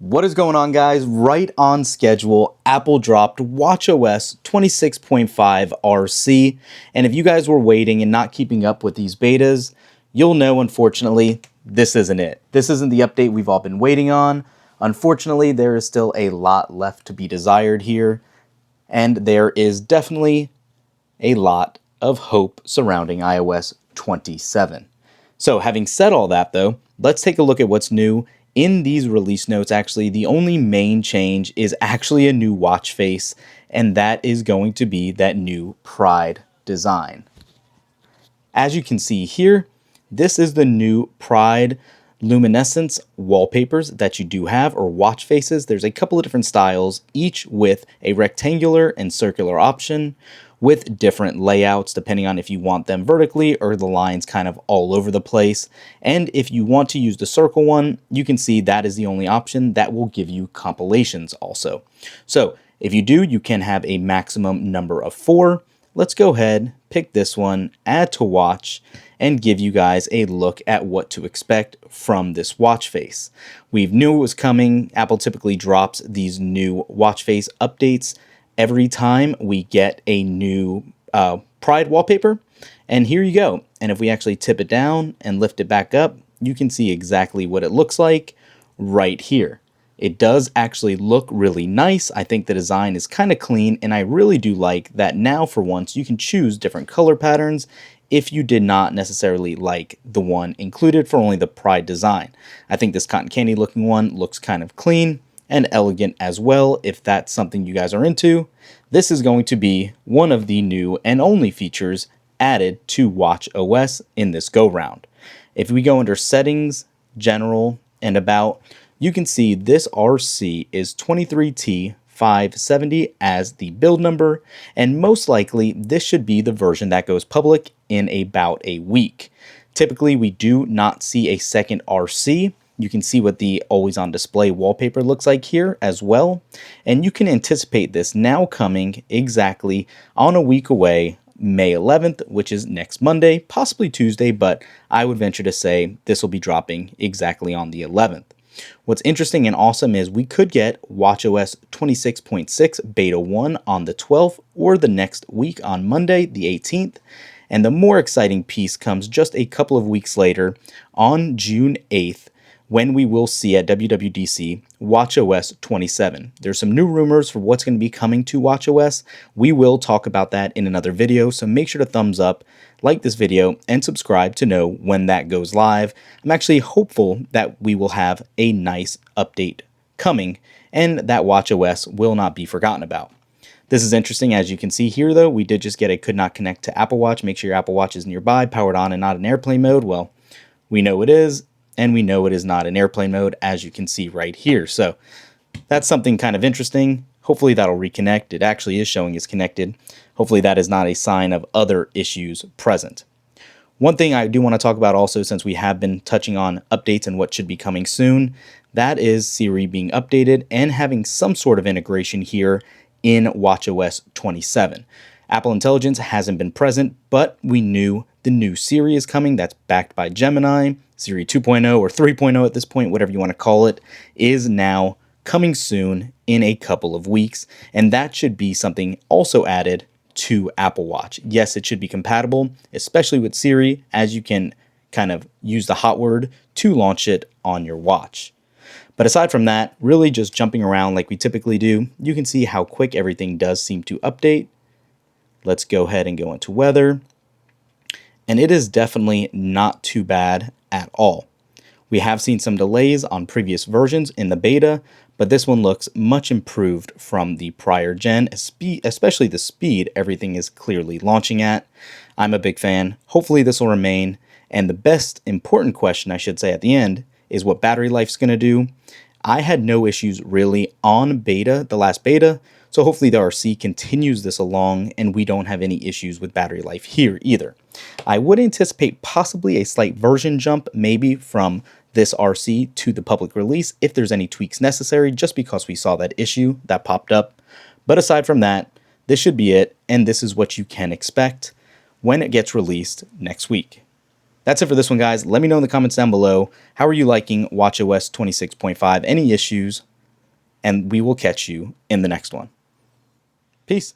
What is going on, guys? Right on schedule, Apple dropped watchOS 26.5 RC, and if you guys were waiting and not keeping up with these betas, you'll know, unfortunately, this isn't it. This isn't the update we've all been waiting on. Unfortunately, there is still a lot left to be desired here, and there is definitely a lot of hope surrounding iOS 27. So having said all that, though, let's take a look at what's new in these release notes. Actually, the only main change is actually a new watch face, and that is going to be that new Pride design. As you can see here, this is the new Pride luminescence wallpapers that you do have, or watch faces. There's a couple of different styles, each with a rectangular and circular option, with different layouts depending on if you want them vertically or the lines kind of all over the place. And if you want to use the circle one, you can see that is the only option that will give you compilations also. So if you do, you can have a maximum number of 4. Let's go ahead, pick this one, add to watch, and give you guys a look at what to expect from this watch face. We knew it was coming. Apple typically drops these new watch face updates every time we get a new Pride wallpaper. And here you go. And if we actually tip it down and lift it back up, you can see exactly what it looks like right here. It does actually look really nice. I think the design is kind of clean, and I really do like that now for once you can choose different color patterns if you did not necessarily like the one included for only the Pride design. I think this cotton candy looking one looks kind of clean and elegant as well. If that's something you guys are into, this is going to be one of the new and only features added to watchOS in this go round. If we go under settings, general, and about, you can see this RC is 23T570 as the build number, and most likely this should be the version that goes public in about a week. Typically, we do not see a second RC. You can see what the always on display wallpaper looks like here as well. And you can anticipate this now coming exactly on a week away, May 11th, which is next Monday, possibly Tuesday, but I would venture to say this will be dropping exactly on the 11th. What's interesting and awesome is we could get watchOS 26.6 Beta 1 on the 12th or the next week on Monday, the 18th. And the more exciting piece comes just a couple of weeks later on June 8th, when we will see at WWDC watchOS 27. There's some new rumors for what's going to be coming to watchOS. We will talk about that in another video, so make sure to thumbs up, like this video, and subscribe to know when that goes live. I'm actually hopeful that we will have a nice update coming and that watchOS will not be forgotten about. This is interesting. As you can see here, though, we did just get a could not connect to Apple Watch. Make sure your Apple Watch is nearby, powered on, and not in airplane mode. Well, we know it is. And we know it is not in airplane mode, as you can see right here. So that's something kind of interesting. Hopefully that'll reconnect. It actually is showing it's connected. Hopefully that is not a sign of other issues present. One thing I do want to talk about also, since we have been touching on updates and what should be coming soon, that is Siri being updated and having some sort of integration here in watchOS 27. Apple Intelligence hasn't been present, but we knew the new Siri is coming. That's backed by Gemini. Siri 2.0 or 3.0 at this point, whatever you want to call it, is now coming soon in a couple of weeks. And that should be something also added to Apple Watch. Yes, it should be compatible, especially with Siri, as you can kind of use the hot word to launch it on your watch. But aside from that, really just jumping around like we typically do, you can see how quick everything does seem to update. Let's go ahead and go into weather. And it is definitely not too bad at all. We have seen some delays on previous versions in the beta, but this one looks much improved from the prior gen, especially the speed everything is clearly launching at. I'm a big fan. Hopefully this will remain. And the best important question I should say at the end is what battery life's going to do. I had no issues really on beta, the last beta, so hopefully the RC continues this along and we don't have any issues with battery life here either. I would anticipate possibly a slight version jump, maybe from this RC to the public release if there's any tweaks necessary, just because we saw that issue that popped up. But aside from that, this should be it, and this is what you can expect when it gets released next week. That's it for this one, guys. Let me know in the comments down below. How are you liking watchOS 26.5? Any issues? and we will catch you in the next one. Peace.